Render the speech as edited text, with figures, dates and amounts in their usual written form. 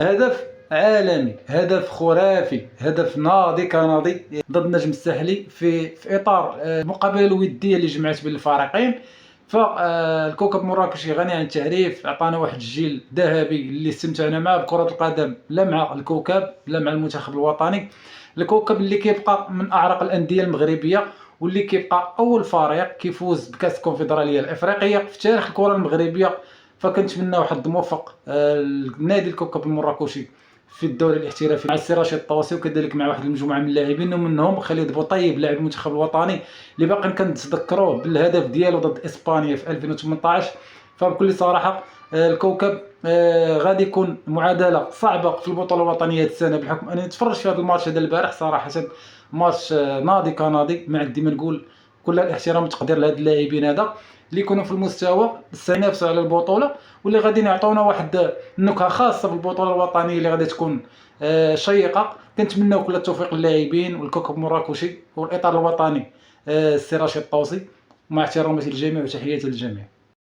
هدف عالمي، هدف خرافي، هدف ناضي كناضي ضد النجم الساحلي في اطار المقابله الوديه اللي جمعت بين الفريقين. فالكوكب مراكشي غني عن التعريف، عطانا واحد الجيل ذهبي اللي استمتعنا معه بكره القدم، لا مع الكوكب لا مع المنتخب الوطني. الكوكب اللي كيبقى من اعرق الانديه المغربيه، واللي كيبقى اول فريق كيفوز بكاس الكونفدراليه الافريقيه في تاريخ الكره المغربيه. فكنتمنى واحد الموفق لنادي الكوكب المراكشي في الدوري الاحترافي مع السي رشيد الطوسي، وكذلك مع واحد المجموعه من اللاعبين ومنهم خالد بوطيب لاعب المنتخب الوطني اللي باقي كنتذكروه بالهدف ديالو ضد اسبانيا في 2018. فبكل صراحه الكوكب غادي يكون معادله صعبه في البطوله الوطنيه هذه السنه، بحكم انني تفرجت في هذا الماتش هذا البارح صراحه. ماتش ناضي كناضي، مع ديما نقول كل الاحترام والتقدير لهاد اللاعبين هذا اللي يكونوا في المستوى ينافسوا على البطوله، واللي غادي يعطونا واحد النكهه خاصه في البطوله الوطنيه اللي غادي تكون شيقه. كنتمناو كل التوفيق للاعبين والكوكب المراكشي والاطار الوطني السي رشيد الطوسي، مع احتراماتي للجميع وتحياتي للجميع.